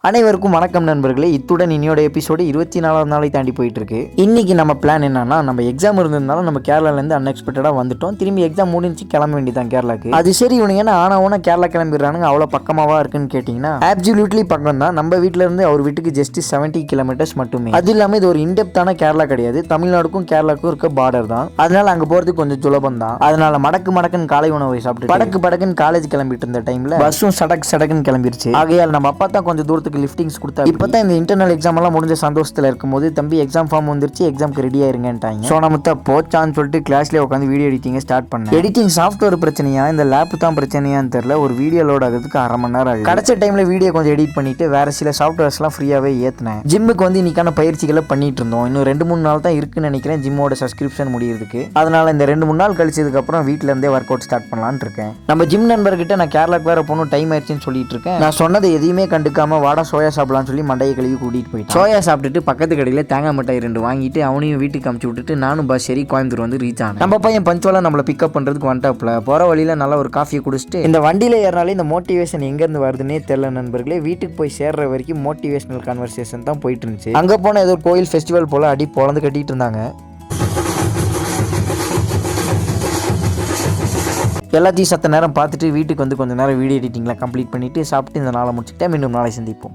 அனைவருக்கும் வணக்கம் நண்பர்களே. இத்துடன் இன்னையோட எபிசோடு 24வது நாளை தாண்டி போயிட்டு இருக்கு. இன்னைக்கு நம்ம பிளான் என்னன்னா, நம்ம எக்ஸாம் இருந்திருந்தாலும் நம்ம கேரளாலேருந்து அன்எக்ஸ்பெக்டடாக வந்துட்டோம். திரும்பி எக்ஸாம் முடிஞ்சு கிளம்ப வேண்டியதான் கேரளாக்கு. அது சரி, இவனுங்க என்ன ஆனா கேரளா கிளம்பிடுறானுங்க, அவ்வளோ பக்கமாவா இருக்குன்னு கேட்டிங்கன்னா ஆப்சல்யூட்லி பக்கம் தான். நம்ம வீட்டில இருந்து அவர் வீட்டுக்கு ஜஸ்ட் 70 கிலோமீட்டர்ஸ் மட்டுமே. அது இல்லாமல் இது ஒரு இன்டெப்தான கேரளா கிடையாது, தமிழ்நாடுக்கும் கேரளாவுக்கும் இருக்க பார்டர் தான். அதனால அங்கே போகிறதுக்கு கொஞ்சம் சுலபம் தான். அதனால மடக்குன்னு காலை உணவை சாப்பிட்டு படக்குன்னு காலேஜ் கிளம்பிட்டு இருந்த டைம்ல பஸ்ஸும் சடக்குன்னு கிளம்பிருச்சு. ஆகையால் நம்ம அப்பா தான் கொஞ்சம் தூரத்துக்கு லிஃப்டிங்ஸ் கொடுத்தா. இப்பதான் இந்த இன்டர்னல் எக்ஸாம் எல்லாம் முடிஞ்ச சந்தோஷத்துல இருக்கும்போது, தம்பி எக்ஸாம் ஃபார்ம் வந்துருச்சு, எக்ஸாம்க்கு ரெடி ஆயிருங்கன்ட்டாங்க. ஸோ நம்ம போச்சான்னு சொல்லிட்டு கிளாஸ்லேயே உட்காந்து வீடியோ எடிட்டிங் ஸ்டார்ட் பண்ணேன். எடிட்டிங் சாஃப்ட்வேர் பிரச்சனையா இந்த லேப் தான் பிரச்சனையான்னு தெரியல, ஒரு வீடியோ லோட் ஆகிறதுக்கு 1/2 மணி நேரம் ஆகுது. கிடைச்ச டைம்ல வீடியோ கொஞ்சம் எடிட் பண்ணிட்டு வேற சில சாஃப்ட்வேர்ஸ் எல்லாம் ஃப்ரீயாவே ஏத்தினேன். ஜிம்முக்கு வந்து இன்னைக்கான பயிற்சிகளை பண்ணிட்டு இருந்தோம். இன்னும் 2-3 நாள் தான் இருக்குன்னு நினைக்கிறேன் ஜிம்மோட சப்ஸ்கிரிப்ஷன் முடியறதுக்கு. அதனால இந்த 2-3 நாள் கழிச்சதுக்கு அப்புறம் வீட்டுல இருந்தே ஒர்க் அவுட் ஸ்டார்ட் பண்ணலான்னு இருக்கேன். நம்ம ஜிம் நண்பர்கிட்ட நான் கேரளாக்கு வேற போகணும், டைம் ஆயிடுச்சுன்னு சொல்லிட்டு இருக்கேன். நான் சொன்னதை எதையுமே கண்டுக்காம வாடா சோயா சாப்பிடலாம்னு சொல்லி மண்டையை கழுவி கூட்டிட்டு போயிட்டு சோயா சாப்பிட்டுட்டு பக்கத்து கடையில் தேங்காய் மிட்டாய் 2 வாங்கிட்டு அவனையும் வீட்டுக்கு அமுச்சு விட்டுட்டு நானும் பஸ் ஏறி கோயம்புத்தூர் வந்து ரீச் ஆனேன். நம்ம பையன் பஞ்சுவலா நம்மளை பிக்கப் பண்றதுக்கு வந்துட்டாப்ல. போற வழியில நல்ல ஒரு காஃபியை குடிச்சிட்டு இந்த வண்டியில ஏறினாலே இந்த மோட்டிவேஷன் எங்க இருந்து வருதுன்னே தெரியல நண்பர்களே. வீட்டுக்கு போய் சேர்ற வரைக்கும் மோட்டிவேஷனல் கான்வர்சேஷன் தான் போயிட்டு இருந்துச்சு. அங்க போன ஏதோ கோயில் ஃபெஸ்டிவல் போல அடி பொழந்து கட்டிட்டு இருந்தாங்க. எல்லாத்தையும் சத்த நேரம் பார்த்துட்டு வீட்டுக்கு வந்து கொஞ்சம் நேரம் வீடியோ எடிட்டிங்லாம் கம்ப்ளீட் பண்ணிட்டு சாப்பிட்டு இந்த நாளை முடிச்சுக்கிட்டேன். மீண்டும் நாளை சந்திப்போம்.